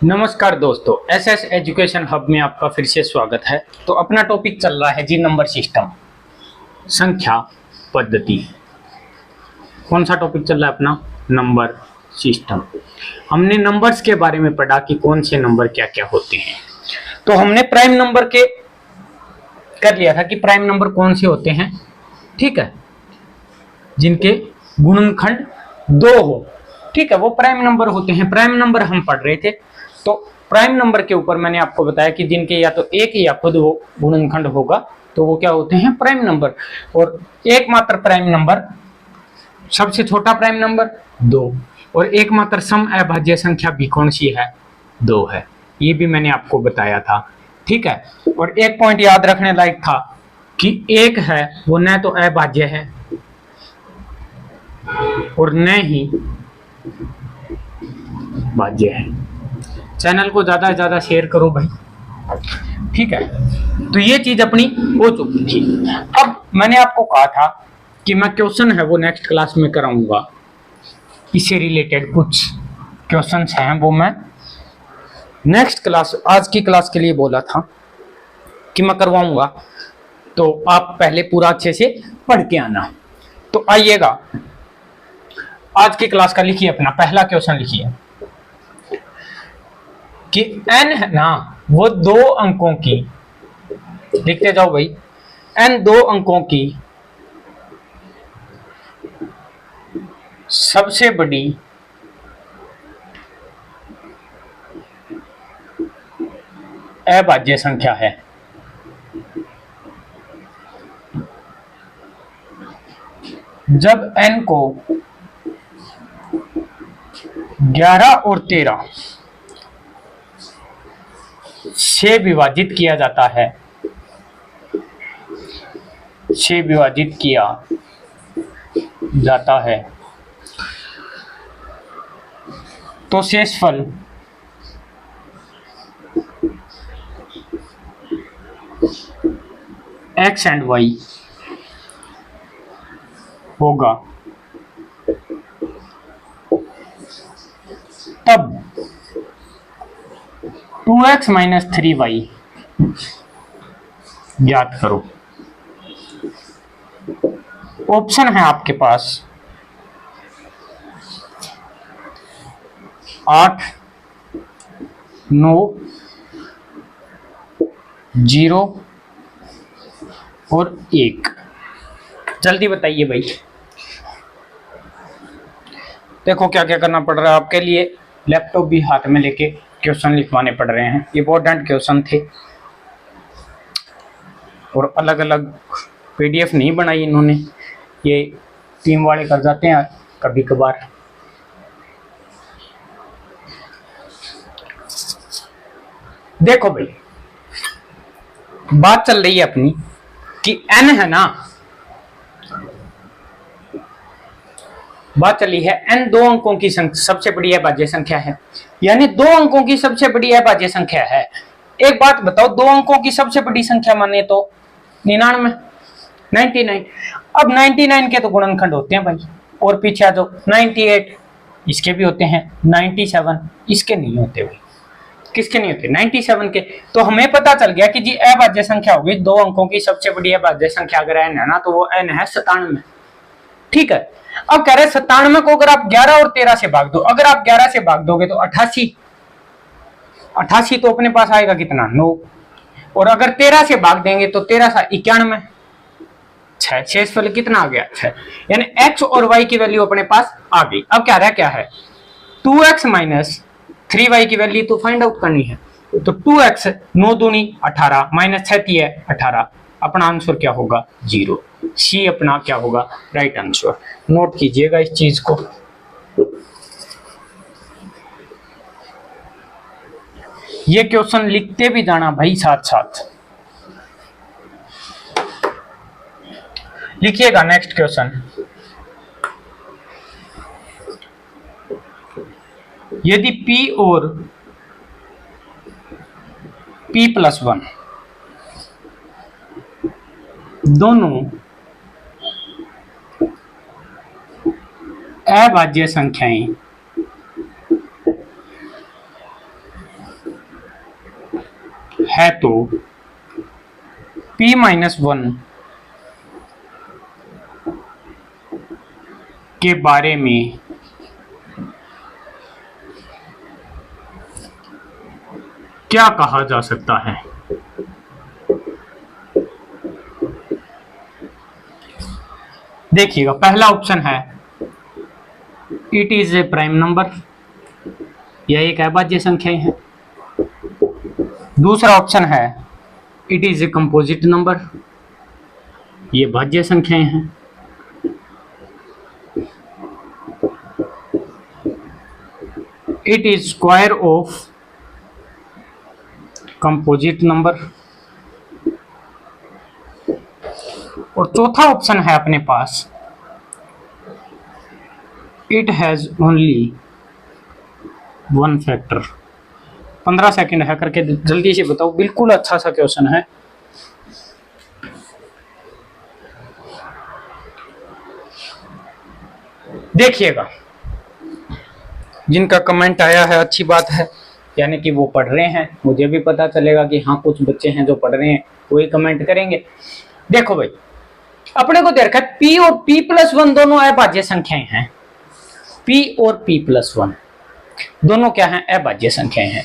नमस्कार दोस्तों, SS education hub में आपका फिर से स्वागत है। तो अपना टॉपिक चल रहा है जी नंबर सिस्टम, संख्या पद्धति। कौन सा टॉपिक चल रहा है अपना? Number system. हमने नंबर्स के बारे में पढ़ा कि कौन से नंबर क्या क्या होते हैं। तो हमने प्राइम नंबर के कर लिया था कि प्राइम नंबर कौन से होते हैं, ठीक है, जिनके गुणनखंड 2 हो, ठीक है, वो प्राइम नंबर होते हैं। प्राइम नंबर हम पढ़ रहे थे। तो प्राइम नंबर के ऊपर मैंने आपको बताया कि जिनके या तो एक या खुद वो गुणनखंड होगा तो वो क्या होते हैं? Prime number. और एकमात्र प्राइम नंबर, सबसे छोटा प्राइम नंबर 2, और एकमात्र सम अभाज्य संख्या भी कौन सी है? 2 है। ये भी मैंने आपको बताया था, ठीक है। और एक पॉइंट याद रखने लायक था कि एक है वो न तो अभाज्य है और न ही भाज्य है। चैनल को ज्यादा से ज्यादा शेयर करो भाई, ठीक है। तो ये चीज अपनी हो चुकी थी। अब मैंने आपको कहा था कि मैं क्वेश्चन है वो नेक्स्ट क्लास में कराऊंगा, इससे रिलेटेड कुछ क्वेश्चंस हैं वो मैं नेक्स्ट क्लास, आज की क्लास के लिए बोला था कि मैं करवाऊंगा। तो आप पहले पूरा अच्छे से पढ़ के आना। तो आइएगा, आज की क्लास का लिखिए, अपना पहला क्वेश्चन लिखिए कि n है ना वो 2 अंकों की, लिखते जाओ भाई, n 2 अंकों की सबसे बड़ी अभाज्य संख्या है। जब n को 11 और 13 से विभाजित किया जाता है, से विभाजित किया जाता है तो शेषफल x एंड y होगा। तब 2x माइनस 3y ज्ञात करो। ऑप्शन है आपके पास 8, 9, 0 और 1। जल्दी बताइए भाई। देखो क्या क्या करना पड़ रहा है आपके लिए, लैपटॉप भी हाथ में लेके क्वेश्चन लिखवाने पड़ रहे हैं। इंपॉर्टेंट क्वेश्चन थे और अलग अलग पीडीएफ नहीं बनाई इन्होंने, ये टीम वाले कर जाते हैं कभी कभार। देखो भाई, बात चल रही है अपनी कि n है ना, बात चली है n 2 अंकों की सबसे बड़ी अभाज्य संख्या है, यानी 2 अंकों की सबसे बड़ी अभाज्य संख्या है। एक बात बताओ, 2 अंकों की सबसे बड़ी संख्या माने तो 99, 99। अब 99 के तो गुणनखंड होते हैं भाई, और पीछे आ जाओ 98, इसके भी होते हैं। 97 इसके नहीं होते भाई। किसके नहीं होते? 97 के। तो हमें पता चल गया कि जी अभाज्य संख्या होगी 2 अंकों की सबसे बड़ी अभाज्य संख्या अगर n है ना, तो वो n है 97, ठीक है। अब कह रहे 97 को अगर आप 11 और 13 से भाग दो, अगर आप 11 से भाग दोगे तो 88, 88 तो अपने पास आएगा कितना? 9। और अगर 13 से भाग देंगे तो 13 सा 91, 6। शेषफल कितना आ गया? 6। यानी x और y की वैल्यू अपने पास आ गई। अब कह रहा है क्या है? 2x माइनस 3y की वैल्यू तो फाइंड आउट करनी है। तो 2x 9 दूनी 18 माइनस 6 है 18, अपना आंसर क्या होगा? 0। सी अपना क्या होगा? Right answer. नोट कीजिएगा इस चीज को। ये क्वेश्चन लिखते भी जाना भाई, साथ साथ लिखिएगा। नेक्स्ट क्वेश्चन, यदि p और p+1 दोनों अभाज्य संख्याएं है तो p-1 के बारे में क्या कहा जा सकता है? देखिएगा, पहला ऑप्शन है it is a prime number, यह एक अभाज्य संख्या है। दूसरा ऑप्शन है it is a composite number, ये भाज्य संख्याएं हैं। It is square of composite number. और चौथा ऑप्शन है अपने पास it has only one factor. 15 second है, करके जल्दी से बताओ, बिल्कुल अच्छा सा क्वेश्चन है। देखिएगा, जिनका कमेंट आया है अच्छी बात है, यानी कि वो पढ़ रहे हैं। मुझे भी पता चलेगा कि हाँ कुछ बच्चे हैं जो पढ़ रहे हैं, वही कमेंट करेंगे। देखो भाई, अपने को दे रखा है p और p+1 दोनों अभाज्य संख्याएं हैं। p और p+1 दोनों क्या हैं? अभाज्य संख्याएं हैं।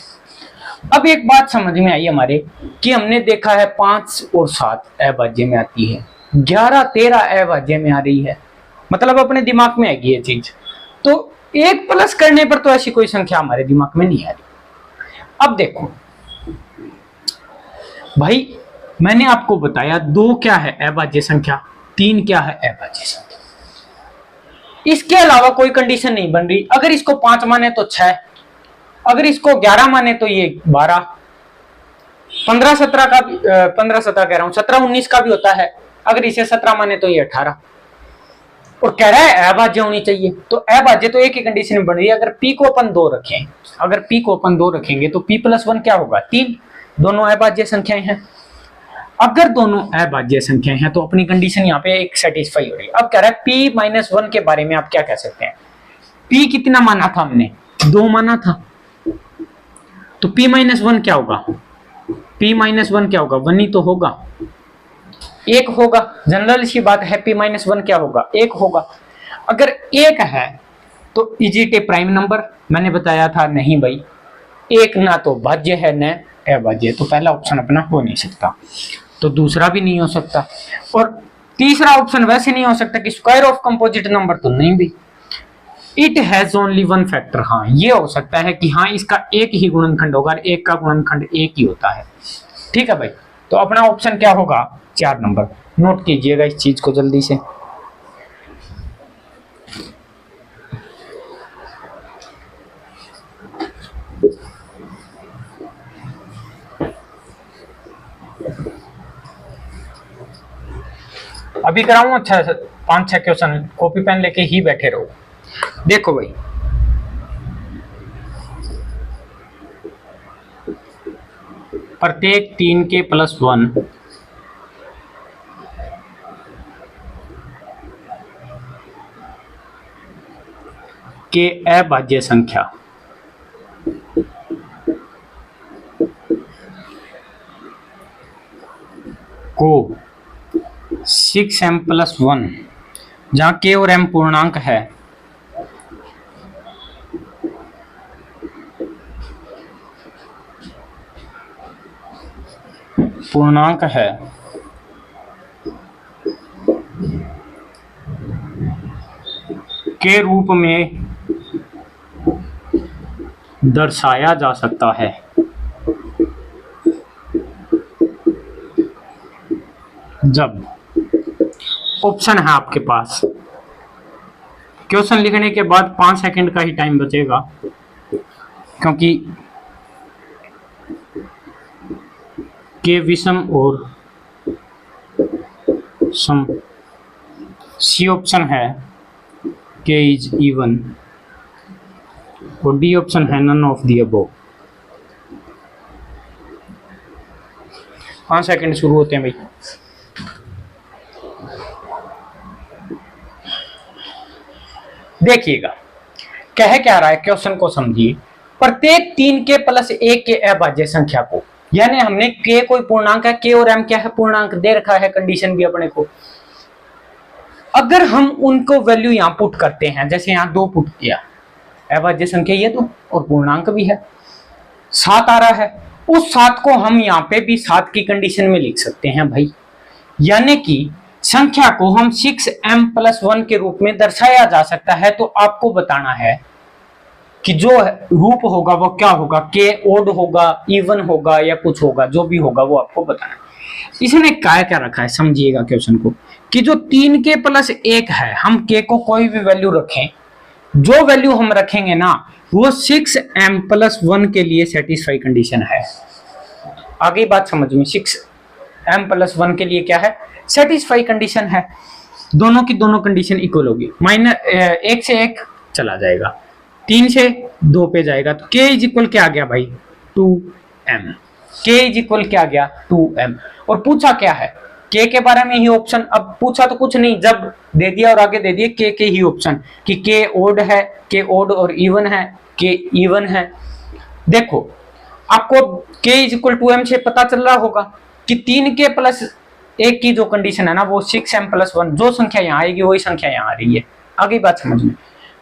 अब एक बात समझ में आई हमारे कि हमने देखा है 5 और 7 अभाज्य में आती है, 11 13 अभाज्य में आ रही है, मतलब अपने दिमाग में आएगी ये चीज। तो 1 प्लस करने पर तो ऐसी कोई संख्या हमारे दिमाग में नहीं आ रही। अब देखो भाई, मैंने आपको बताया 2 क्या है अभाज्य संख्या, 3 क्या है अभाज्य संख्या। इसके अलावा कोई कंडीशन नहीं बन रही। अगर इसको 5 माने तो 6, अगर इसको 11 माने तो ये 12, 15 17 का 15 17 कह रहा हूं, 17 19 का भी होता है। अगर इसे 17 माने तो ये 18, और कह रहा है अभाज्य होनी चाहिए। तो अभाज्य तो एक ही कंडीशन में बन रही है, अगर p को अपन 2 रखें, अगर p को अपन 2 रखेंगे तो p+1 क्या होगा? 3। दोनों अभाज्य संख्याएं हैं। अगर दोनों अभाज्य संख्याएं हैं तो अपनी कंडीशन यहाँ पे एक सेटिस्फाई हो रही है। अब कह रहा है p-1 के बारे में आप क्या कह सकते हैं? p कितना माना था हमने? 2 माना था। तो p-1 क्या होगा? p-1 क्या होगा? 1 ही तो होगा, 1 होगा। जनरल सी बात है, p-1 क्या होगा? 1 होगा। अगर 1 है तो is it A prime number? मैंने बताया था नहीं भाई, 1 ना तो भाज्य है न अभाज्य, तो पहला ऑप्शन अपना हो नहीं सकता, तो दूसरा भी नहीं हो सकता। और तीसरा ऑप्शन वैसे नहीं हो सकता कि स्क्वायर ऑफ कंपोजिट नंबर, तो नहीं भी। It has only one factor, हाँ ये हो सकता है कि हाँ इसका एक ही गुणनखंड होगा, 1 का गुणनखंड 1 ही होता है। ठीक है भाई, तो अपना ऑप्शन क्या होगा? 4 नंबर। नोट कीजिएगा इस चीज को जल्दी से। अभी कराऊं? अच्छा 5-6 क्वेश्चन, कॉपी पेन लेके ही बैठे रहो। देखो भाई, प्रत्येक 3 के +1 के अभाज्य संख्या को 6m+1, जहां k और m पूर्णांक है, के रूप में दर्शाया जा सकता है। जब ऑप्शन है आपके पास, क्वेश्चन लिखने के बाद 5 सेकंड का ही टाइम बचेगा, क्योंकि के विषम और सम। सी ऑप्शन है के इज इवन, और डी ऑप्शन है none of the above. 5 second शुरू होते हैं भाई। देखिएगा कह क्या रहा है, क्वेश्चन को समझिए। प्रत्येक 3 के +1 के अभाज्य संख्या को, यानी हमने k कोई पूर्णांक है, k और m क्या है, पूर्णांक दे रखा है, कंडीशन भी अपने को। अगर हम उनको वैल्यू यहाँ पुट करते हैं, जैसे यहाँ 2 पुट किया, अभाज्य संख्या ये तो और पूर्णांक भी है, 7 आ रहा है, उस 7 को हम यहाँ पे भी 7 की कंडीशन में लिख सकते हैं भाई। यानी कि संख्या को हम 6m+1 के रूप में दर्शाया जा सकता है। तो आपको बताना है कि जो रूप होगा वो क्या होगा, के ओड होगा, इवन होगा या कुछ होगा, जो भी होगा वो आपको बताना है। इसने क्या रखा है, समझिएगा क्वेश्चन को, कि जो 3k+1 है, हम k को कोई भी वैल्यू रखें, जो वैल्यू हम रखेंगे ना वो 6m+1 के लिए सेटिस्फाई कंडीशन है। आगे बात समझ में, 6m+1 के लिए क्या है, सेटिस्फाई कंडीशन है। दोनों की दोनों कंडीशन इक्वल होगी, -1 से 1 चला जाएगा, 3 से 2 पे जाएगा, तो k इज इक्वल क्या आ गया भाई, 2m। k इज इक्वल क्या आ गया, 2m। और पूछा क्या है, k के बारे में ही ऑप्शन। अब पूछा तो कुछ नहीं, जब दे दिया और आगे दे दिए k के ही ऑप्शन, कि k ओड है, k ओड और इवन है, k इवन है। देखो आपको k इज इक्वल 2m से पता चल रहा होगा कि 3k+1 की जो कंडीशन है ना वो 6m+1, जो संख्या यहाँ आएगी वही संख्या यहाँ आ रही है। आगे बात समझ में,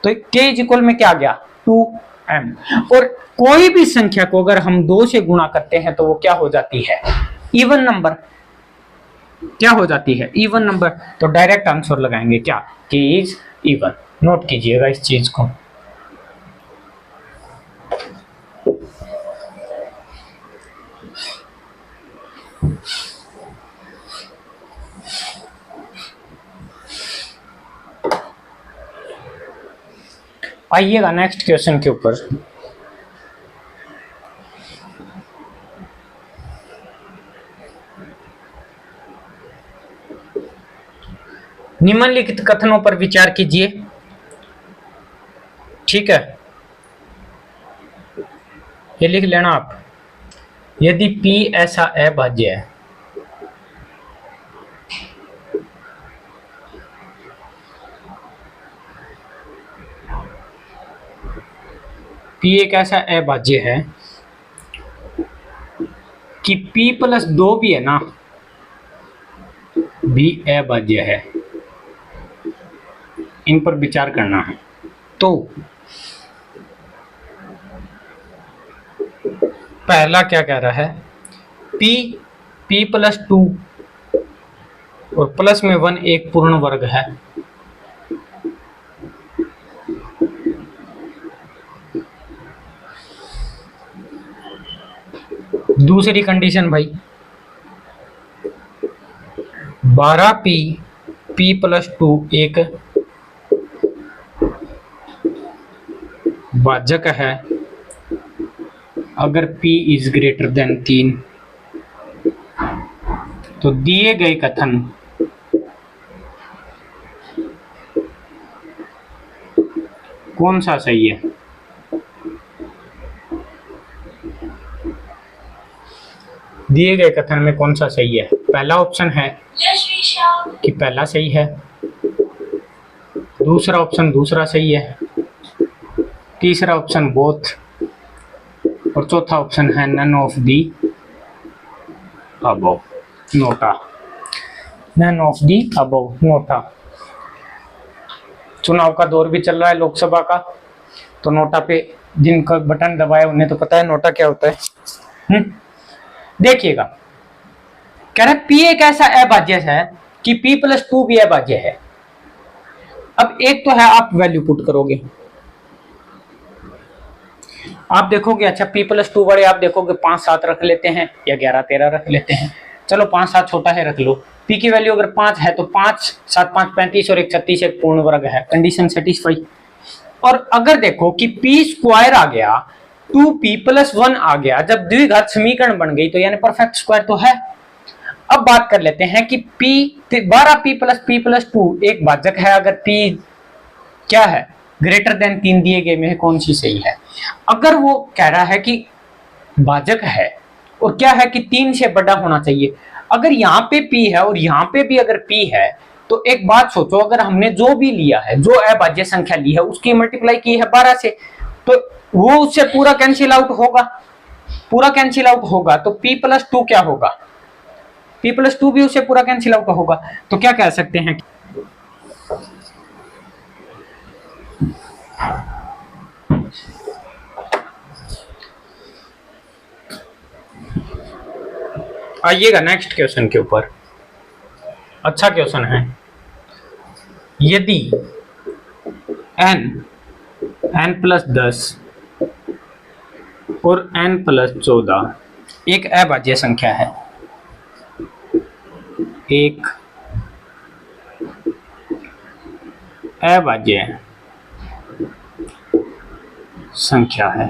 तो k इज इक्वल में क्या आ गया, 2m। और कोई भी संख्या को अगर हम 2 से गुणा करते हैं तो वो क्या हो जाती है, इवन नंबर। क्या हो जाती है, इवन नंबर। तो डायरेक्ट आंसर लगाएंगे क्या, k इज इवन। नोट कीजिएगा इस चीज को। आइएगा नेक्स्ट क्वेश्चन के ऊपर। निम्नलिखित कथनों पर विचार कीजिए, ठीक है, ये लिख लेना आप। यदि P ऐसा अभाज्य है, P एक ऐसा अभाज्य है कि P+2 भी है ना, भी अभाज्य है, इन पर विचार करना है। तो पहला क्या कह रहा है, P+2 और प्लस में 1 एक पूर्ण वर्ग है। दूसरी कंडीशन भाई, 12p P+2 एक भाजक है अगर P इज ग्रेटर देन 3। तो दिए गए कथन कौन सा सही है, दिए गए कथन में कौन सा सही है। पहला ऑप्शन है कि पहला सही है, दूसरा ऑप्शन दूसरा सही है, तीसरा ऑप्शन बोथ, और चौथा ऑप्शन है none of the above NOTA. None of the above NOTA. चुनाव का दौर भी चल रहा है लोकसभा का, तो नोटा पे जिनका बटन दबाया उन्हें तो पता है नोटा क्या होता है। देखिएगा, कह रहा है P एक ऐसा अभाज्य है कि P+2 भी अभाज्य है। अब एक तो है आप वैल्यू पुट करोगे, आप देखोगे अच्छा P+2 बड़े, आप देखोगे 5 7 रख लेते हैं या 11 13 रख लेते हैं। चलो 5 7 छोटा है रख लो। P की वैल्यू अगर 5 है तो 5 7 5 35 और 1 36 एक पूर्ण वर्ग है, कंडीशन सेटिस्फाई। और अगर देखो कि P² आ गया, 2P+1 आ गया, जब द्विघात समीकरण बन गई तो यानी परफेक्ट स्क्वायर तो है। अब बात कर लेते हैं कि 12P + P+2 एक भाजक है अगर P क्या है, ग्रेटर देन 3 दिए गए में कौन सी सही है। अगर वो कह रहा है कि भाजक है और क्या है कि 3 से बड़ा होना चाहिए, अगर यहाँ पे P है और यहाँ पे भी अगर P है तो एक बात सोचो, अगर हमने जो भी लिया है, जो अभाज्य संख्या ली है उसकी मल्टीप्लाई की है 12 से, तो वो उससे पूरा कैंसिल आउट होगा, पूरा कैंसिल आउट होगा तो p+2 क्या होगा, p+2 भी उसे पूरा कैंसिल आउट होगा। तो क्या कह सकते हैं, आइएगा नेक्स्ट क्वेश्चन के ऊपर। अच्छा क्वेश्चन है, यदि n+10 और n+14 एक अभाज्य संख्या है, एक अभाज्य संख्या है,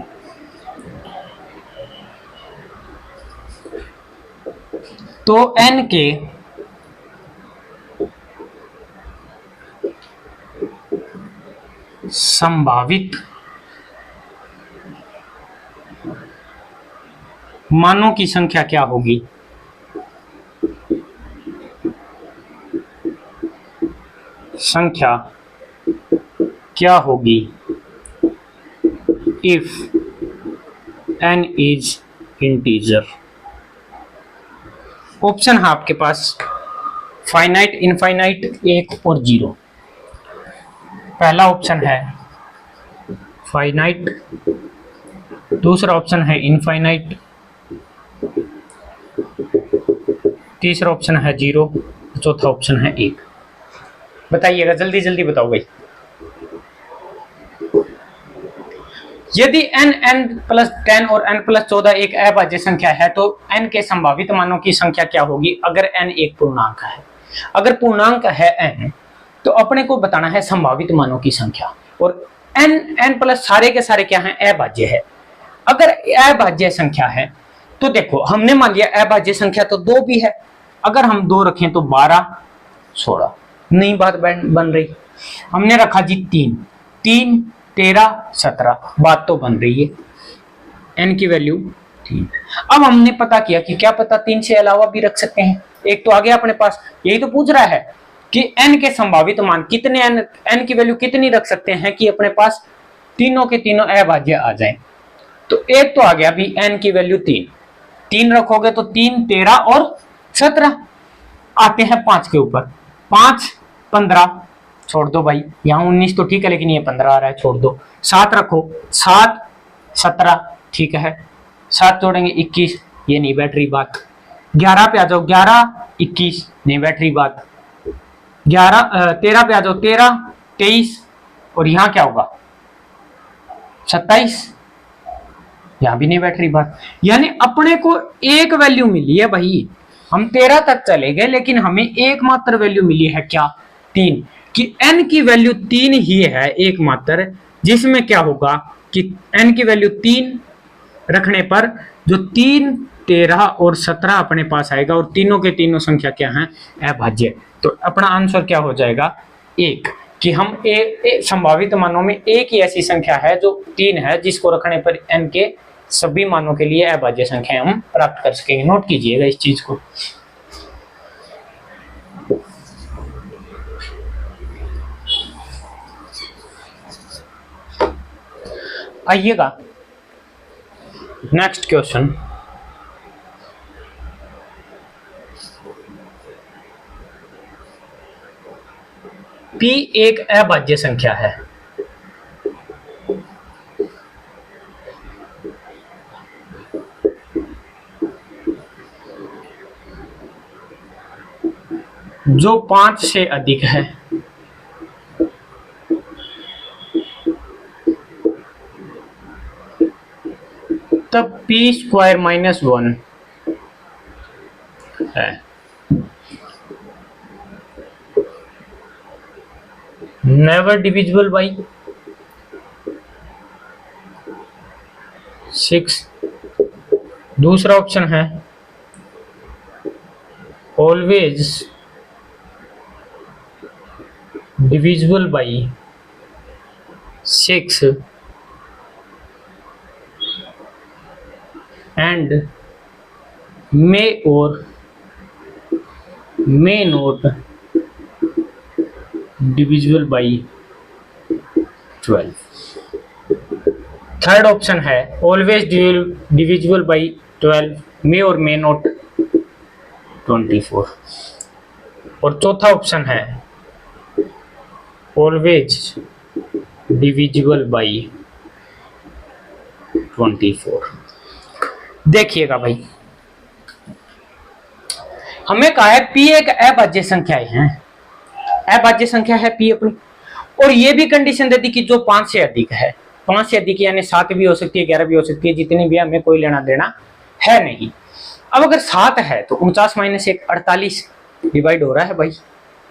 तो n के संभावित मानों की संख्या क्या होगी, संख्या क्या होगी if n is integer. Option है आपके पास फाइनाइट, इनफाइनाइट, 1 और 0। पहला ऑप्शन है फाइनाइट, दूसरा ऑप्शन है इनफाइनाइट, तीसरा ऑप्शन है 0, चौथा ऑप्शन है 1। बताइएगा, जल्दी जल्दी बताओ भाई। यदि n+10 और n+14 एक अभाज्य संख्या है तो n के संभावित मानों की संख्या क्या होगी अगर n एक पूर्णांक है। अगर पूर्णांक है n तो अपने को बताना है संभावित मानों की संख्या, और n+ सारे के सारे क्या हैं, अभाज्य है। अगर अभाज्य संख्या है तो देखो हमने मान लिया अभाज्य संख्या तो 2 भी है, अगर हम 2 रखें तो 12 16 नहीं बात बन रही। हमने रखा जी 3 13 17 बात तो बन रही है, n की वैल्यू 3। अब हमने पता किया कि क्या पता 3 से अलावा भी रख सकते हैं, एक तो आ गया अपने पास। यही तो पूछ रहा है कि n के संभावित मान कितने, n की वैल्यू कितनी रख सकते हैं कि अपने पास तीनों के तीनों अभाज्य आ जाएं। तो एक तो आ गया भी n की वैल्यू 3 रखोगे तो 3 13 और 17। आते हैं 5 के ऊपर, 5 15 छोड़ दो भाई, यहाँ 19 तो ठीक है लेकिन ये 15 आ रहा है, छोड़ दो। 7 रखो, 7 17 ठीक है, 7 जोड़ेंगे 21, ये नहीं बैठ रही बात। 11 पे आ जाओ, 11 21 नहीं बैठ रही बात। 13 पे आ जाओ, 13 23 और यहाँ क्या होगा 27, यहाँ भी नहीं बैठ रही बात। यानी अपने को एक वैल्यू मिली है भाई, हम 13 तक चले गए लेकिन हमें एकमात्र वैल्यू मिली है क्या, 3, कि n की वैल्यू 3 ही है एकमात्र, जिसमें क्या होगा कि n की वैल्यू 3 रखने पर जो 3 13 और 17 अपने पास आएगा, और तीनों के तीनों संख्या क्या है, अभाज्य। तो अपना आंसर क्या हो जाएगा 1, कि हम संभावित मानों में एक ही ऐसी संख्या है जो 3 है, जिसको रखने पर n के सभी मानों के लिए अभाज्य संख्या हम प्राप्त कर सकेंगे। नोट कीजिएगा इस चीज को। आइएगा नेक्स्ट क्वेश्चन, p एक अभाज्य संख्या है, जो 5 से अधिक है, तब p² - 1 है। Never divisible by 6। दूसरा ऑप्शन है ऑलवेज डिविजिबल बाई 6 एंड मे और may not divisible by 12। Third option है ऑलवेज डिविजिबल बाई 12, मे और मे नॉट 24। और चौथा ऑप्शन है ऑलवेज डिविजिबल बाई 24। देखिएगा भाई, हमें कहा है पी एक अभाज्य संख्याएं हैं, अभाज्य संख्या है पी अपनी, और ये भी कंडीशन दे दी कि जो 5 से अधिक है, 5 से अधिक यानी 7 भी हो सकती है, 11 भी हो सकती है, जितनी भी हमें कोई लेना देना है नहीं। अब अगर 7 है तो 49 माइनस 1 48 डिवाइड हो रहा है भाई।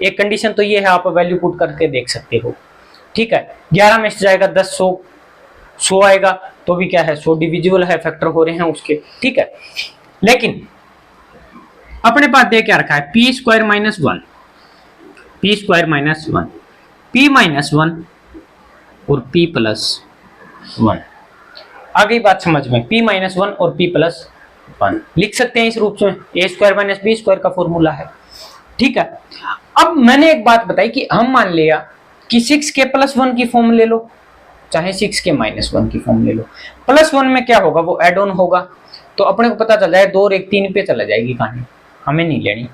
एक कंडीशन तो ये है, आप वैल्यू पुट करके देख सकते हो, ठीक है। 11 में से जाएगा 10, 100 आएगा तो भी क्या है, 100 डिविजिबल है, फैक्टर हो रहे हैं उसके, ठीक है। लेकिन अपने पास दे क्या रखा है, P square minus 1, P square minus 1, P minus 1 और पी प्लस 1। आ गई बात समझ में, पी माइनस 1 और पी प्लस 1 लिख सकते हैं इस रूप में, ए स्क्वायर माइनस बी स्क्वायर का फॉर्मूला है, ठीक है। अब मैंने एक बात बताई कि हम मान लिया कि 6k प्लस 1 की फॉर्म ले लो, चाहे 6k माइनस 1 की फॉर्म ले लो, प्लस 1 में क्या होगा, वो एड ऑन होगा, तो अपने को पता चल जाए 2 और 1 3 पे चला जाएगी कहानी, हमें नहीं लेनी,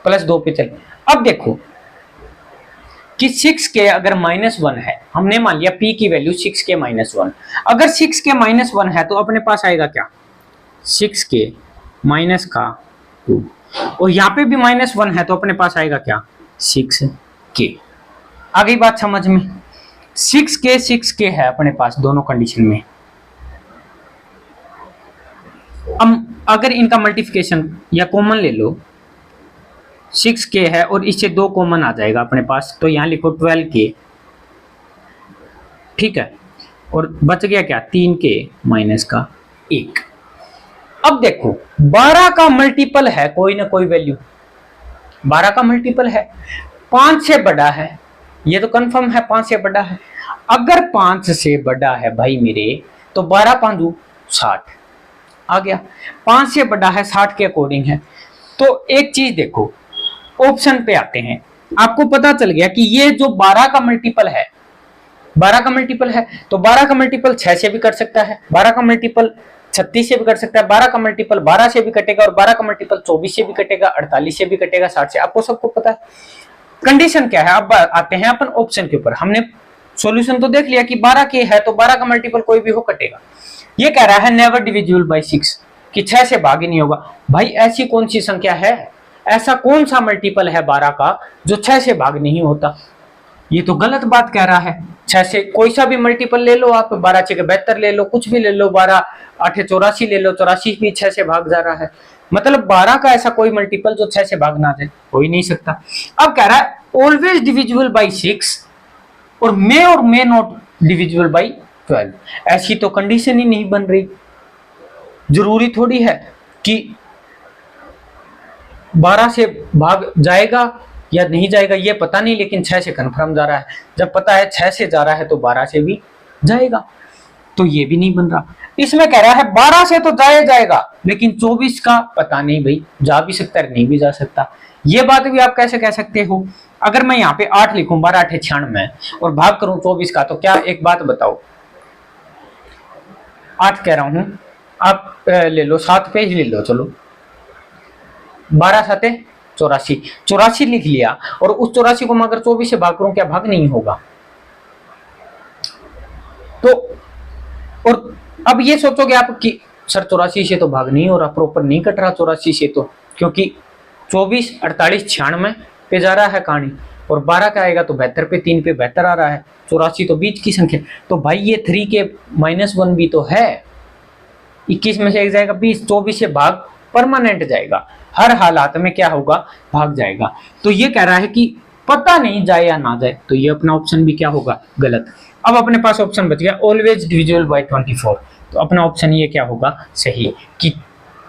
प्लस 2 पे चले। अब देखो कि 6k अगर माइनस 1 है, हमने मान लिया p की वैल्यू 6k माइनस 1, अगर 6k माइनस 1 है तो अपने पास आएगा क्या, 6k माइनस का 2, और यहाँ पे भी माइनस 1 है तो अपने पास आएगा क्या, 6k। आ गई बात समझ में, 6k है अपने पास दोनों कंडीशन में। अब अगर इनका मल्टीप्लिकेशन या कॉमन ले लो, 6k है और इससे 2 कॉमन आ जाएगा अपने पास, तो यहां लिखो 12k, ठीक है, और बच गया क्या, 3k माइनस का 1। अब देखो 12 का मल्टीपल है कोई ना कोई वैल्यू, 12 का मल्टीपल है, 5 से बड़ा है, ये तो कंफर्म है 5 से बड़ा है। अगर 5 से बड़ा है भाई मेरे, तो 12 5 60 आ गया, 5 से बड़ा है 60 के अकॉर्डिंग है। तो एक चीज देखो, ऑप्शन पे आते हैं, आपको पता चल गया कि ये जो 12 का मल्टीपल है, 12 का मल्टीपल है, तो 12 का मल्टीपल 6 से भी कर सकता है, 12 का मल्टीपल 36 से भी कर सकता है, 12 का मल्टीपल 12 से भी कटेगा, और 12 का मल्टीपल 24 से भी कटेगा, 48 से भी कटेगा, 60 से, आपको सबको पता है। कंडीशन क्या है, अब आते हैं अपन ऑप्शन के ऊपर। हमने सॉल्यूशन तो देख लिया कि 12 के है तो 12 का मल्टीपल कोई भी हो कटेगा। ये कह रहा है नेवर डिविजिबल बाय 6, कि 6 से भाग ही नहीं होगा। भाई ऐसी कौन सी संख्या है, ऐसा कौन सा मल्टीपल है 12 का जो 6 से भाग नहीं होता, ये तो गलत बात कह रहा है। 6 से कोई सा भी मल्टीपल ले लो आप, 12 6 72 ले लो, कुछ भी ले लो, 12 8 84 ले लो, 84 भी 6 से भाग जा रहा है, मतलब 12 का ऐसा कोई मल्टीपल जो 6 से भाग ना जाए, हो ही नहीं सकता। अब कह रहा है ऑलवेज डिविजिबल बाई 6 और मे नॉट डिविजिबल बाई 12, ऐसी तो कंडीशन ही नहीं बन रही। जरूरी थोड़ी है कि 12 से भाग जाएगा या नहीं जाएगा ये पता नहीं, लेकिन 6 से कन्फर्म जा रहा है। जब पता है 6 से जा रहा है तो 12 से भी जाएगा, तो ये भी नहीं बन रहा। इसमें कह रहा है 12 से तो जाएगा, लेकिन 24 का पता नहीं भाई, जा भी सकता है नहीं भी जा सकता। ये बात भी आप कैसे कह सकते हो, अगर मैं यहाँ पे 8 लिखूं, 12 8 96 और भाग करूं 24 का, तो क्या एक बात बताओ, 8 कह रहा हूं, आप ले लो 7 पेज ले लो, चलो 12 7 84, 84 लिख लिया, और उस 84 को मैं अगर 24 से भाग करूं, क्या भाग नहीं होगा। तो और अब ये सोचोगे आप कि सर 84 से तो भाग नहीं हो रहा, प्रॉपर नहीं कट रहा 84 से, तो क्योंकि 24 48 96 पे जा रहा है कहानी, और 12 का आएगा तो 72 पे, 3 पे 72 आ रहा है, 84 तो बीच की संख्या, तो भाई ये 3 के -1 भी तो है, 21 में से एक जाएगा 20, 24 से भाग परमानेंट जाएगा, हर हालात में क्या होगा, भाग जाएगा। तो ये कह रहा है कि पता नहीं जाए या ना जाए, तो ये अपना ऑप्शन भी क्या होगा, गलत। अब अपने पास ऑप्शन बच गया ऑलवेज डिविजिबल बाय 24, तो अपना ऑप्शन ये क्या होगा, सही, कि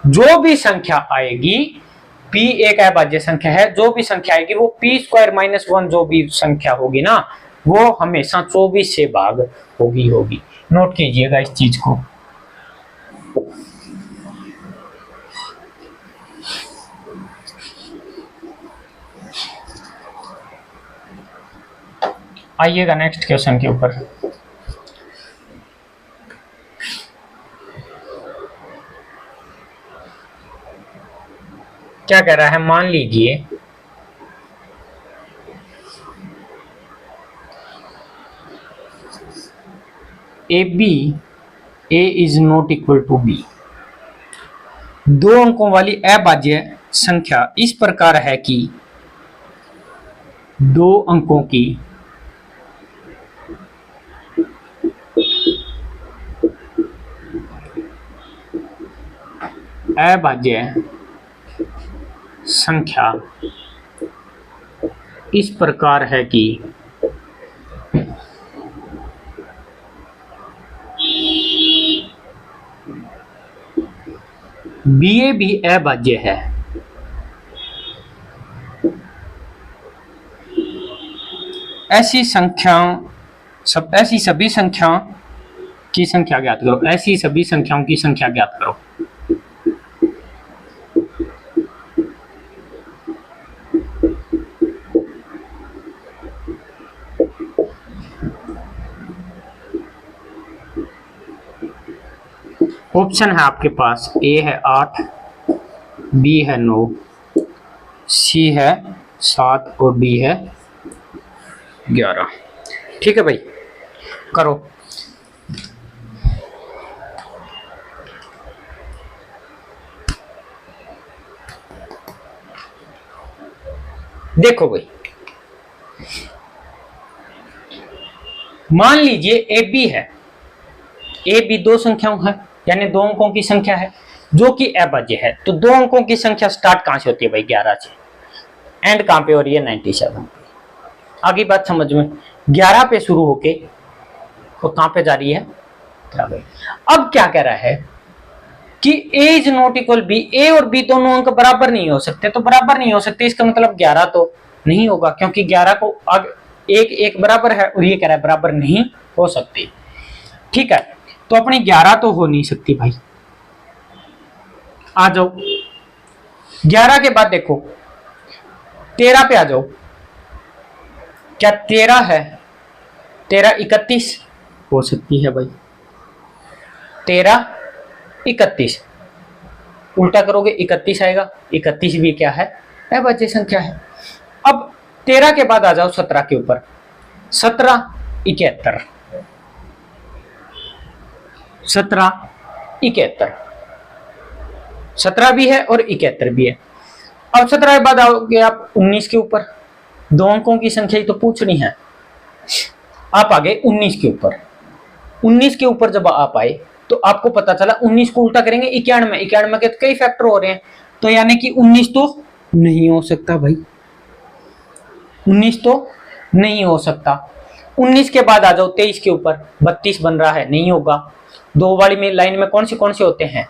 जो भी संख्या आएगी, p एक अभाज्य संख्या है, जो भी संख्या आएगी वो p स्क्वायर -1 जो भी संख्या होगी ना, वो हमेशा 24 से भाग होगी। नोट कीजिएगा इस चीज को। आइएगा नेक्स्ट क्वेश्चन के ऊपर। क्या कह रहा है, मान लीजिए A B A is not equal to B. दो अंकों वाली अभाज्य संख्या इस प्रकार है कि दो अंकों की अभाज्य संख्या इस प्रकार है कि BA भी अभाज्य है। ऐसी सभी संख्याओं की संख्या ज्ञात करो। ऐसी सभी संख्याओं की संख्या ज्ञात करो। ऑप्शन है आपके पास, ए है 8, बी है 9, सी है 7 और डी है 11। ठीक है भाई, करो। देखो भाई, मान लीजिए ए बी है। ए बी दो संख्याओं है, यानी दो अंकों की संख्या है जो कि अभाज्य है। तो दो अंकों की संख्या स्टार्ट कहां से होती है भाई? 11 से। एंड कहां पे हो रही है? 97 पे। आगे बात समझ में, 11 पे शुरू होके तो कहां पे जा रही है? अब क्या कह रहा है कि a is not equal B. A और बी दोनों अंक बराबर नहीं हो सकते। तो बराबर नहीं हो सकते इसका मतलब 11 तो नहीं होगा, क्योंकि 11 को अब एक बराबर है और ये कह रहा है बराबर नहीं हो सकती। ठीक है, तो अपनी 11 तो हो नहीं सकती भाई। आ जाओ 11 के बाद देखो 13 पे आ जाओ। क्या 13 है? 13 31 हो सकती है भाई। 13 31 उल्टा करोगे 31 आएगा। 31 भी क्या है? अभाज्य संख्या है। अब 13 के बाद आ जाओ 17 के ऊपर। 17 71, 17 71, 17 भी है और 71 भी है। अब 17 के बाद आओगे आप 19 के ऊपर। दो अंकों की संख्या ही तो पूछनी है। आप आ गए 19 के ऊपर। 19 के ऊपर जब आप आए तो आपको पता चला 19 को उल्टा करेंगे 91। 91 के कई फैक्टर हो रहे हैं, तो यानी कि 19 तो नहीं हो सकता भाई। 19 तो नहीं हो सकता। 19 के बाद आ जाओ 23 के ऊपर। 32 बन रहा है, नहीं होगा। दो वाली में लाइन में कौन से होते हैं?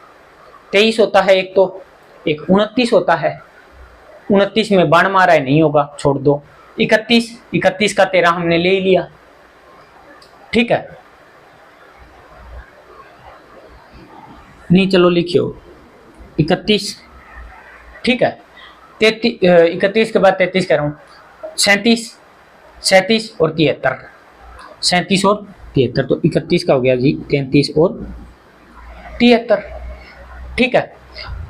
23 होता है एक, तो एक 29 होता है। 29 में बाण मारा है, नहीं होगा, छोड़ दो। 31 का 13 हमने ले लिया। ठीक है, नहीं चलो लिखियो 31। ठीक है, 31 के बाद 33 कह रहा हूं, 37 और 73। 37 और 73 तो 31 का हो गया जी 33 और 73। ठीक है,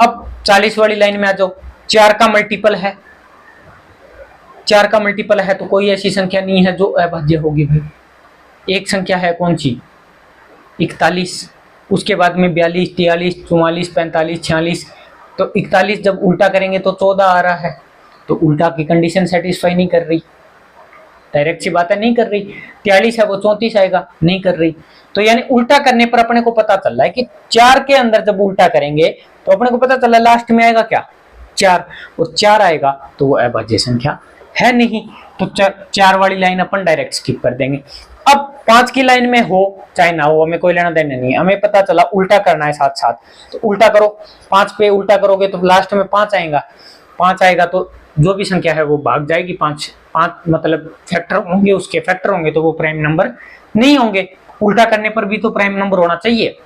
अब 40 वाली लाइन में आ जाओ। 4 का मल्टीपल है। 4 का मल्टीपल है तो कोई ऐसी संख्या नहीं है जो अभाज्य होगी भाई। एक संख्या है कौन सी? 41। उसके बाद में 42, 43, 44, 45, 46। तो 41 जब उल्टा करेंगे तो 14 आ रहा है। तो उल्टा की कंडीशन सेटिस्फाई नहीं कर रही। डायरेक्ट सी बात है, नहीं कर रही। 43 है वो 34 आएगा, नहीं कर रही। तो यानी उल्टा करने पर अपने को पता चल रहा है कि 4 के अंदर जब उल्टा करेंगे तो अपने को पता चला लास्ट में आएगा क्या? 4। और 4 आएगा तो वो अभाज्य संख्या है नहीं। तो 4 वाली लाइन अपन डायरेक्ट स्किप कर देंगे। अब 5 की लाइन में हो चाहे ना हो, हमें कोई लेना देना नहीं है। हमें पता चला उल्टा करना है साथ साथ, तो उल्टा करो। 5 पे उल्टा करोगे तो लास्ट में 5 आएगा। 5 आएगा तो जो भी संख्या है वो भाग जाएगी। 5 मतलब फैक्टर होंगे, उसके फैक्टर होंगे तो वो प्राइम नंबर नहीं होंगे। उल्टा करने पर भी तो प्राइम नंबर होना चाहिए।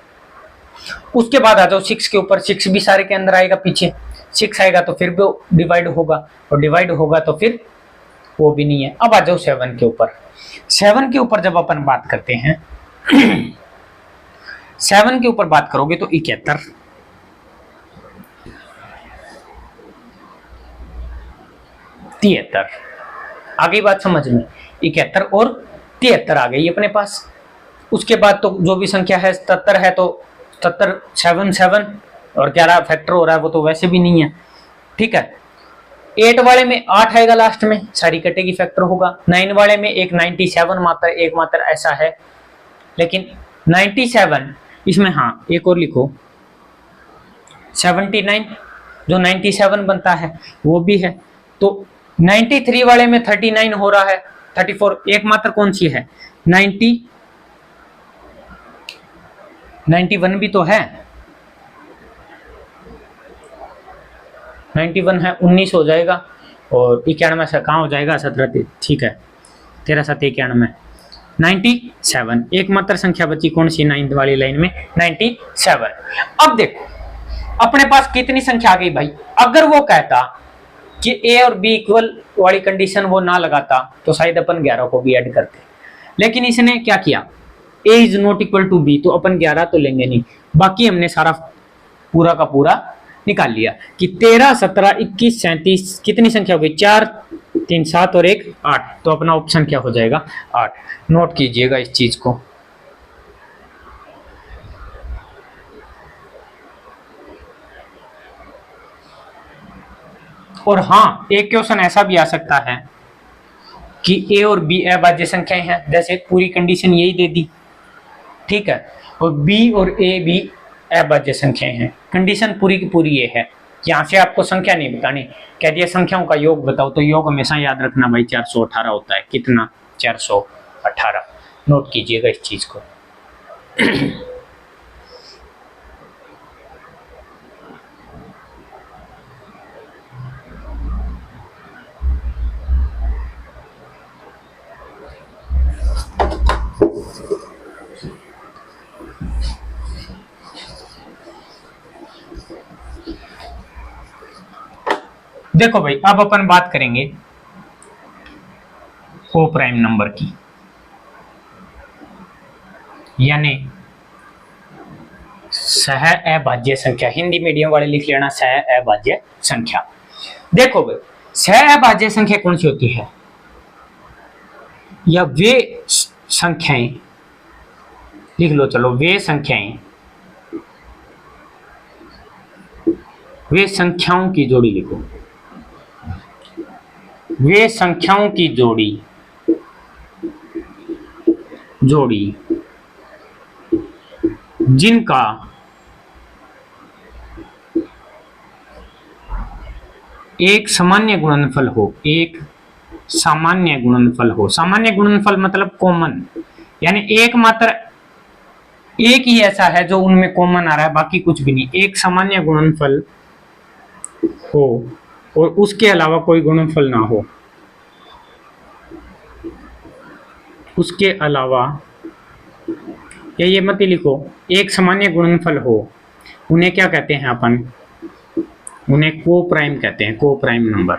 उसके बाद आ जाओ 6 के ऊपर। 6 भी सारे के अंदर आएगा पीछे। 6 आएगा तो फिर भी डिवाइड होगा, और डिवाइड होगा तो फिर वो भी नहीं है। अब आ जाओ 7 के ऊपर। 7 के ऊपर जब अपन बात करते हैं 7 के ऊपर बात करोगे तो 71, 73। आ गई बात समझ में? 71 और 73 आ गई अपने पास। उसके बाद तो जो भी संख्या है 77 है, तो 77 7 7 और 11 फैक्टर हो रहा है, वो तो वैसे भी नहीं है। ठीक है, 8 वाले में 8 आएगा लास्ट में, सारी कटेगी, फैक्टर होगा। 9 वाले में एक 97 मात्र, एक मात्र ऐसा है, लेकिन 97 इसमें, हाँ एक और लिखो 79, जो 97 बनता है वो भी है। तो 93 वाले में 39 हो रहा है, 34 एक मात्र कौन सी है, 91 भी तो है, 91 है, 19 हो जाएगा, और 91 से कहाँ हो जाएगा, 17, ठीक है, 13 7 91, 97 एक मात्र संख्या बची, कौन सी, 9 वाली लाइन में 97। अब देखो अपने पास कितनी संख्या आ गई भाई। अगर वो कहता कि ए और बी इक्वल वाली कंडीशन वो ना लगाता तो शायद अपन 11 को भी ऐड करते, लेकिन इसने क्या किया, A is not equal to B, तो अपन 11 तो लेंगे नहीं, बाकी हमने सारा पूरा का पूरा निकाल लिया कि 13 17 21 37 कितनी संख्या हो गई, 4 3 7 और 1 8, तो अपना ऑप्शन क्या हो जाएगा, 8। नोट कीजिएगा इस चीज को। और हाँ, एक क्वेश्चन ऐसा भी आ सकता है कि ए और बी अभाज्य संख्याएं हैं, जैसे पूरी कंडीशन यही दे दी, ठीक है, और बी और ए भी अभाज्य संख्याएं हैं, कंडीशन पूरी की पूरी ये है। यहाँ से आपको संख्या नहीं बतानी, कह दिया संख्याओं का योग बताओ, तो योग हमेशा याद रखना भाई 418 होता है, कितना, 418। नोट कीजिएगा इस चीज को। देखो भाई, अब अपन बात करेंगे को प्राइम नंबर की, यानी सह अभाज्य संख्या, हिंदी मीडियम वाले लिख लेना सह अभाज्य संख्या। देखो भाई, सह अभाज्य संख्या कौन सी होती है, या वे संख्याएं, लिख लो चलो, वे संख्याएं, वे संख्याओं की जोड़ी लिखो, वे संख्याओं की जोड़ी जिनका एक सामान्य गुणनफल हो, एक सामान्य गुणनफल हो, सामान्य गुणनफल मतलब कॉमन, यानी एक मात्र एक ही ऐसा है जो उनमें कॉमन आ रहा है, बाकी कुछ भी नहीं, एक सामान्य गुणनफल हो और उसके अलावा कोई गुणनफल ना हो, उसके अलावा, या ये मत लिखो, एक सामान्य गुणनफल हो, उन्हें क्या कहते हैं अपन, उन्हें को प्राइम कहते हैं, को प्राइम नंबर,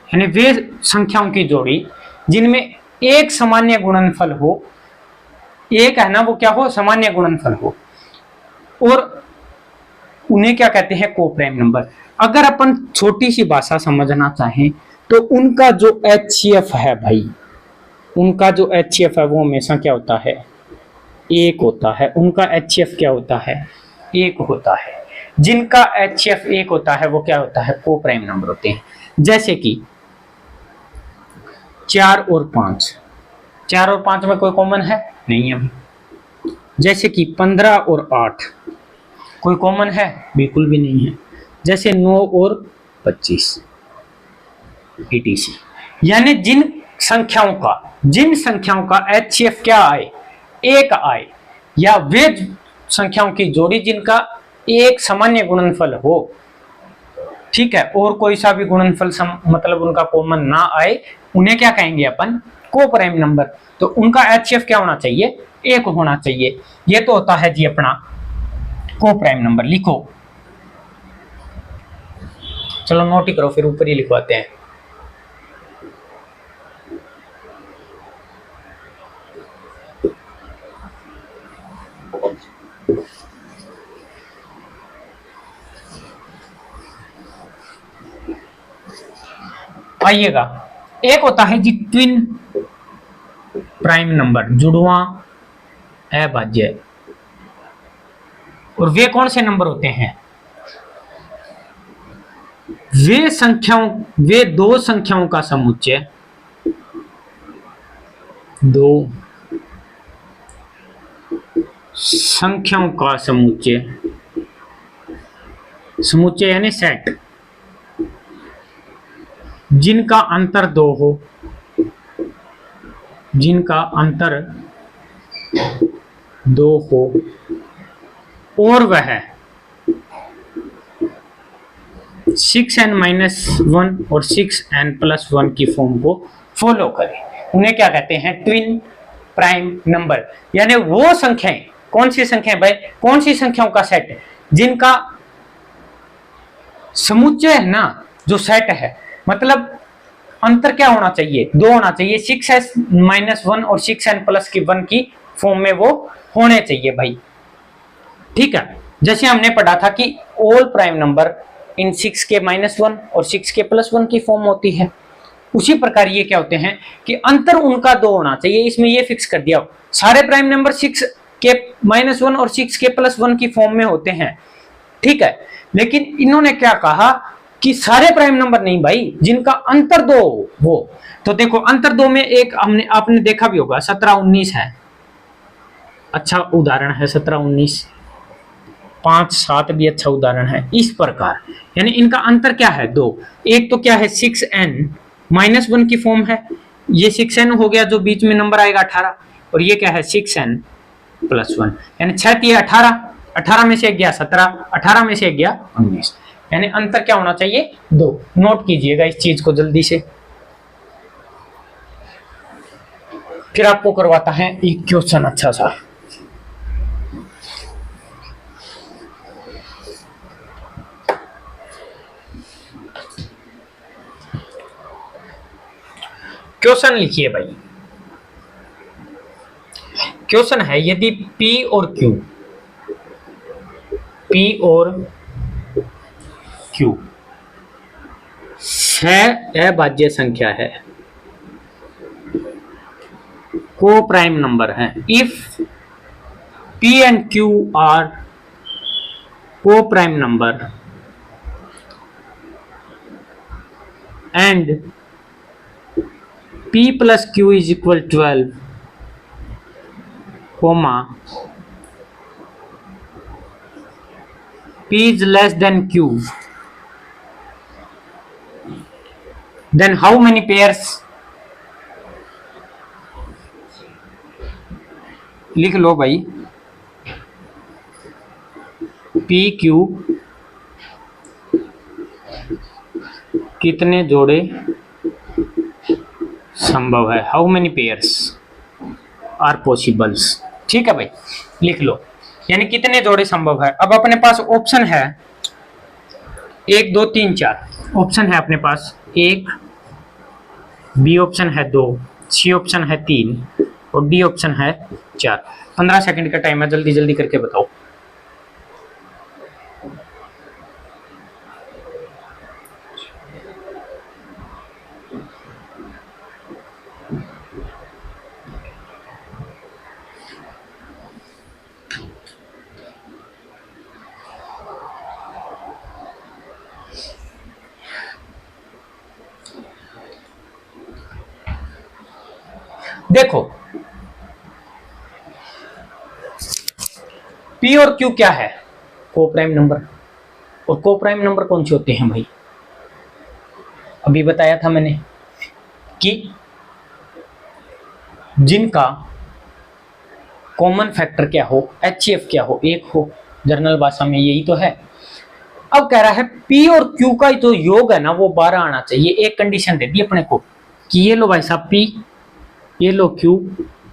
यानी वे संख्याओं की जोड़ी जिनमें एक सामान्य गुणनफल हो, एक है ना वो क्या हो, सामान्य गुणनफल हो, और उन्हें क्या कहते हैं, को प्राइम नंबर। अगर अपन छोटी सी भाषा समझना चाहें तो उनका जो HCF है भाई, उनका जो HCF है वो हमेशा क्या होता है, एक होता है, उनका HCF क्या होता है, एक होता है। जिनका HCF एक होता है वो क्या होता है, को प्राइम नंबर होते हैं। जैसे कि 4 और 5, 4 और 5 में कोई कॉमन है नहीं है। जैसे कि 15 और 8 कोई कॉमन है, बिल्कुल भी नहीं है। जैसे 9 और 25 etc। यानी जिन संख्याओं का HCF क्या आए, एक आए, या वे संख्याओं की जोड़ी जिनका एक सामान्य गुणनफल हो, ठीक है, और कोई सा भी गुणनफल मतलब उनका कॉमन ना आए, उन्हें क्या कहेंगे अपन, को प्राइम नंबर। तो उनका HCF क्या होना चाहिए, एक होना चाहिए। ये तो होता है जी अपना को प्राइम नंबर। लिखो चलो, नोट ही करो, फिर ऊपर ही लिखवाते हैं। आइएगा, एक होता है जी ट्विन प्राइम नंबर, जुड़वा अभाज्य, और वे कौन से नंबर होते हैं? वे दो संख्याओं का समुच्चय, दो संख्याओं का समुच्चय यानी सेट, जिनका अंतर दो हो, और वह 6n-1 और 6n+1 की फॉर्म को फॉलो करे, उन्हें क्या कहते हैं? Twin prime number. यानी वो संख्याएं, कौन सी संख्याएं भाई? कौन सी संख्याओं का सेट जिनका समुच्चय है ना, जो सेट है, मतलब अंतर क्या होना चाहिए? दो होना चाहिए, 6n-1 और 6n+1 की फॉर्म में वो होने चाहिए भाई। ठीक है, जैसे हमने पढ़ा था कि all prime number in 6k-1 और 6k+1 की फॉर्म होती है, उसी प्रकार ये क्या होते हैं कि अंतर उनका दो होना चाहिए। इसमें ये फिक्स कर दिया, सारे प्राइम नंबर 6k-1 और 6k+1 की फॉर्म में होते हैं। ठीक है, लेकिन इन्होंने क्या कहा कि सारे प्राइम नंबर नहीं भाई, जिनका अंतर दो वो। तो देखो, अंतर दो में एक आपने देखा भी होगा, 17-19 है, अच्छा उदाहरण है 17-19। 5-7 भी अच्छा उदाहरण है। इस प्रकार यानी इनका अंतर क्या है? दो। एक तो क्या है? 6n-1 की फॉर्म है, ये 6n हो गया, जो बीच में नंबर आएगा 18, और ये क्या है? 6n+1, यानी 6 18, 18 में से एक गया 17, 18 में से एक गया 19, यानी अंतर क्या होना चाहिए? दो। नोट कीजिएगा इस चीज को जल्दी से, फिर आपको करवाता है एक क्वेश्चन अच्छा सा। क्वेश्चन लिखिए भाई। क्वेश्चन है, यदि P और Q 6 अभाज्य संख्या है, को प्राइम नंबर है, इफ P and Q are coprime number and P plus Q is equal 12, comma P is less than Q, then how many pairs? लिख लो भाई, P Q कितने जोड़े संभव है? How many pairs are possibles. ठीक है भाई, लिख लो, यानी कितने जोड़े संभव है। अब अपने पास ऑप्शन है 1 2 3 4 ऑप्शन है अपने पास, 1, बी ऑप्शन है 2, सी ऑप्शन है 3 और डी ऑप्शन है 4। 15 सेकंड का टाइम है, जल्दी जल्दी करके बताओ। देखो, P और Q क्या है? Coprime number. और को प्राइम नंबर कौन से होते हैं भाई? अभी बताया था मैंने कि जिनका कॉमन फैक्टर क्या हो, HCF क्या हो, एक हो, जर्नल भाषा में यही तो है। अब कह रहा है P और Q का जो योग है ना, वो 12 आना चाहिए। एक कंडीशन दे दी अपने को कि ये लो भाई साहब P, ये लो Q,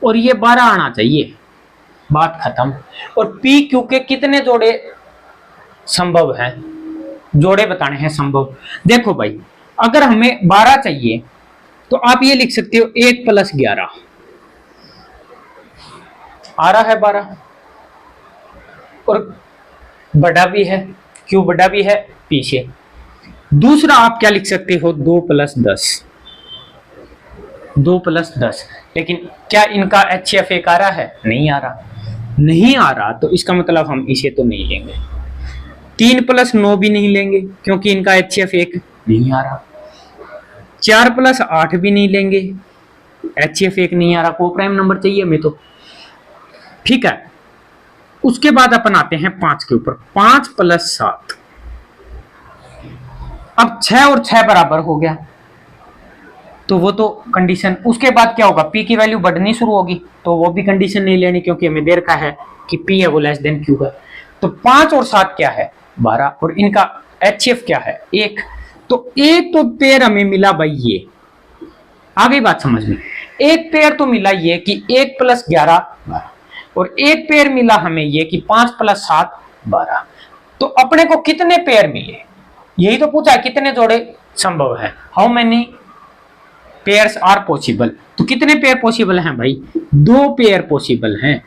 और ये 12 आना चाहिए, बात खत्म। और P Q के कितने जोड़े संभव हैं? जोड़े बताने हैं संभव। देखो भाई, अगर हमें 12 चाहिए तो आप ये लिख सकते हो 1 + 11, आ रहा है 12, और बड़ा भी है, Q बड़ा भी है P से, दूसरा आप क्या लिख सकते हो, 2 + 10, 2 + 10। लेकिन क्या इनका HCF1 आ रहा है? नहीं आ रहा, नहीं आ रहा, तो इसका मतलब हम इसे तो नहीं लेंगे। 3 + 9 भी नहीं लेंगे क्योंकि इनका HCF1 नहीं आ रहा। 4 + 8 भी नहीं लेंगे, HCF1 नहीं आ रहा, कोप्राइम नंबर चाहिए हमें तो। ठीक है, उसके बाद अपन आते हैं 5 के ऊपर, 5 + 7। अब 6 और 6 बराबर हो गया, तो वो तो कंडीशन। उसके बाद क्या होगा, P की वैल्यू बढ़नी शुरू होगी, तो वो भी कंडीशन नहीं लेनी क्योंकि हमें दे रखा है कि P है वो लेस देन Q है। तो 5 और 7 क्या है, 12, और इनका HCF क्या है, 1। तो एक तो पेयर हमें मिला भाई, ये आ गई बात समझ में। एक पेयर तो मिला ये कि 1 + 11 12, और एक पेयर मिला हमें ये कि 5 + 7 12। तो अपने को कितने पेयर मिले, यही तो पूछा है, कितने जोड़े संभव है, how many pairs are possible. तो कितने पेयर पॉसिबल हैं भाई, 2 पेयर पॉसिबल हैं।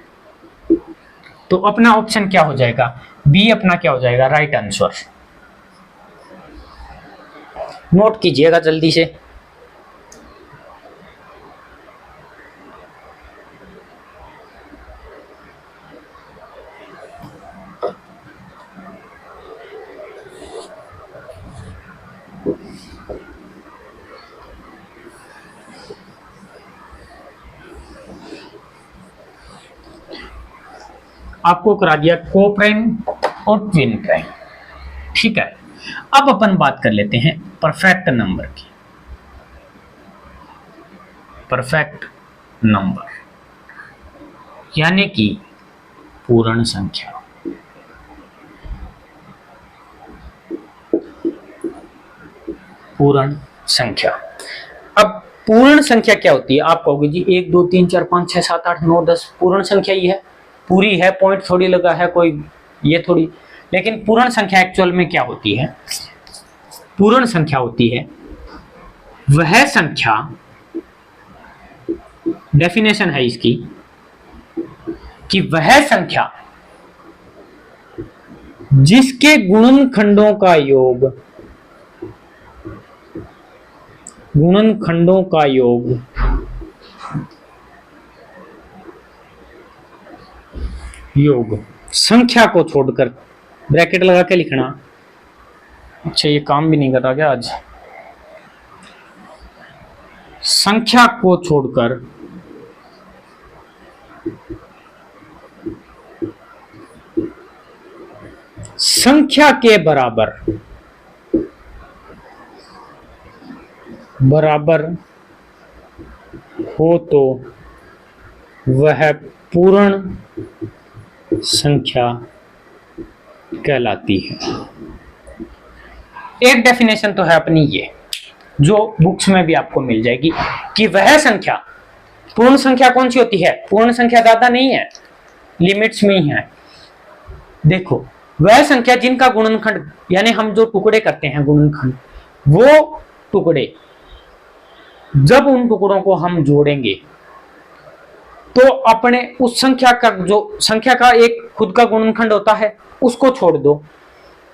तो अपना ऑप्शन क्या हो जाएगा, बी अपना क्या हो जाएगा, राइट आंसर। नोट कीजिएगा जल्दी से। आपको करा दिया कोप्राइम और ट्विन प्राइम। ठीक है, अब अपन बात कर लेते हैं परफेक्ट नंबर की। परफेक्ट नंबर यानी कि पूर्ण संख्या। पूर्ण संख्या। अब पूर्ण संख्या क्या होती है, आप कहोगे जी 1 2 3 4 5 6 7 8 9 10 पूर्ण संख्या ही है, पूरी है, पॉइंट थोड़ी लगा है कोई, ये थोड़ी। लेकिन पूर्ण संख्या एक्चुअल में क्या होती है, पूर्ण संख्या होती है वह संख्या, डेफिनेशन है इसकी कि वह संख्या जिसके गुणनखंडों का योग, गुणनखंडों का योग संख्या को छोड़कर, ब्रैकेट लगा के लिखना। अच्छा ये काम भी नहीं कर रहा क्या आज, संख्या को छोड़कर संख्या के बराबर हो तो वह पूर्ण संख्या कहलाती है। एक डेफिनेशन तो है अपनी ये, जो बुक्स में भी आपको मिल जाएगी कि वह संख्या, पूर्ण संख्या कौन सी होती है, पूर्ण संख्या ज्यादा नहीं है, लिमिट्स में ही है। देखो वह संख्या जिनका गुणनखंड, यानी हम जो टुकड़े करते हैं गुणनखंड, वो टुकड़े जब उन टुकड़ों को हम जोड़ेंगे तो अपने उस संख्या का, जो संख्या का एक खुद का गुणनखंड होता है उसको छोड़ दो,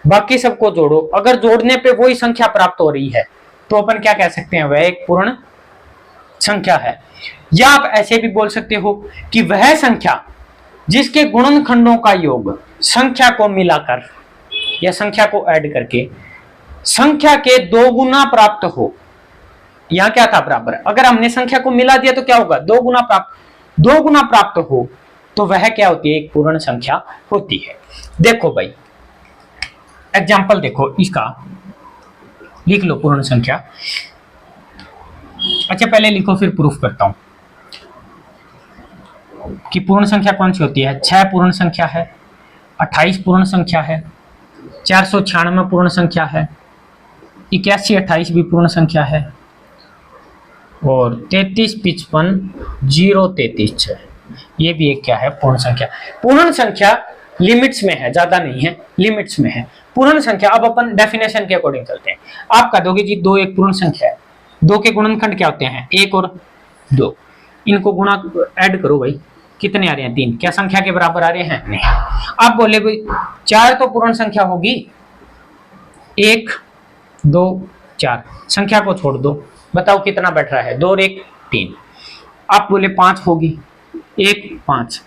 बाकी सबको जोड़ो, अगर जोड़ने पे वही संख्या प्राप्त हो रही है तो अपन क्या कह सकते हैं, वह एक पूर्ण संख्या है। या आप ऐसे भी बोल सकते हो कि वह संख्या जिसके गुणनखंडों का योग संख्या को मिलाकर या संख्या को ऐड करके संख्या के 2 गुना प्राप्त हो। यहां क्या था, बराबर, अगर हमने संख्या को मिला दिया तो क्या होगा, 2 गुना प्राप्त, 2 गुना प्राप्त हो तो वह क्या होती है, एक पूर्ण संख्या होती है। देखो भाई एग्जाम्पल देखो इसका, लिख लो पूर्ण संख्या। अच्छा पहले लिखो फिर प्रूफ करता हूं कि पूर्ण संख्या कौन सी होती है। 6 पूर्ण संख्या है, 28 पूर्ण संख्या है, 496 पूर्ण संख्या है, 81 28 भी पूर्ण संख्या है, और 33 55 0 33 6 ये भी एक क्या है, पूर्ण संख्या। पूर्ण संख्या लिमिट्स में है, ज्यादा नहीं है, लिमिट्स में है पूर्ण संख्या। अब अपन डेफिनेशन के अकॉर्डिंग चलते हैं। आप कह दोगे जी 2 एक पूर्ण संख्या है, 2 के गुणनखंड क्या होते हैं, 1 और 2, इनको गुणा ऐड करो भाई, कितने आ रहे हैं, 3, क्या संख्या के बराबर आ रहे हैं, नहीं। आप बोले भाई 4 तो पूर्ण संख्या होगी, 1 2 4, संख्या को छोड़ दो, बताओ कितना बैठ रहा है, 2 और 1 3। आप बोले 5 होगी, 1 5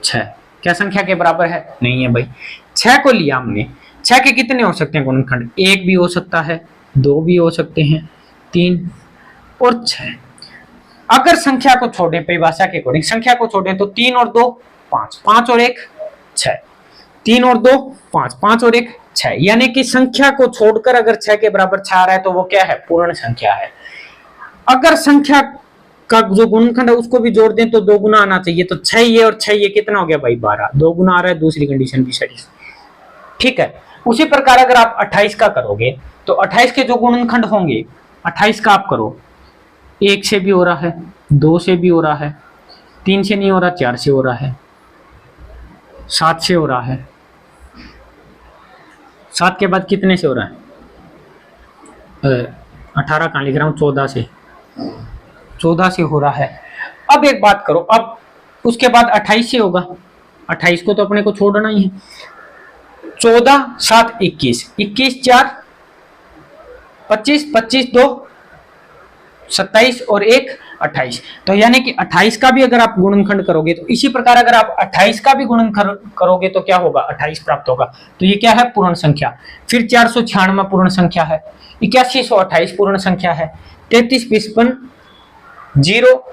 6, क्या संख्या के बराबर है? नहीं है भाई। 6 को लिया हमने, 6 के कितने हो सकते हैं गुणनखंड? 1 भी हो सकता है, 2 भी हो सकते हैं, 3 और 6। अगर संख्या को छोड़े, परिभाषा के अकॉर्डिंग संख्या को छोड़े तो 3 और 2 5, 5 और 1 6, 3 और 2 5, 5 और 1 6, यानी कि संख्या को छोड़कर अगर 6 के बराबर 6 आ रहा है तो वो क्या है? पूर्ण संख्या है। अगर संख्या का जो गुणनखंड है उसको भी जोड़ दें तो 2 गुना आना चाहिए, तो 6 ये और 6 ये कितना हो गया भाई? 12, 2 गुना आ रहा है, दूसरी कंडीशन भी सही। ठीक है। उसी प्रकार अगर आप 28 का करोगे तो 28 के जो गुणनखंड होंगे, 28 का आप करो, 1 से भी हो रहा है, 2 से भी हो रहा है, 3 से नहीं हो रहा, 4 से हो रहा है, 7 से हो रहा है, 7 के बाद कितने से हो रहा है? 18 कहाँ लिख रहा हूँ, 14 से, 14 से हो रहा है। अब एक बात करो, अब उसके बाद 28 से होगा, 28 को तो अपने को छोड़ना ही है। 14 7 21, 21 4 25, 25 2 27 और 1 28, तो यानी कि 28 का भी अगर आप गुणनखंड करोगे तो इसी प्रकार अगर आप 28 का भी गुणनखंड करोगे तो क्या होगा? 28 प्राप्त होगा। तो ये क्या है? पूर्ण संख्या। फिर 496 पूर्ण संख्या है, 8128 पूर्ण संख्या है, 33 55 0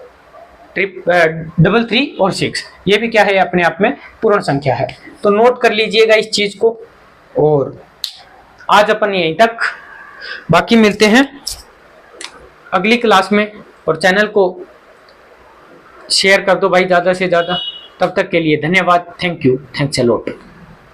3 और 6, ये भी क्या है? अपने आप में पूर्ण संख्या है। तो नोट कर लीजिएगा इस चीज को। और आज अपन यहीं तक, बाकी मिलते हैं अगली क्लास में। और चैनल को शेयर कर दो भाई ज्यादा से ज्यादा। तब तक के लिए धन्यवाद। Thank you, thanks a lot.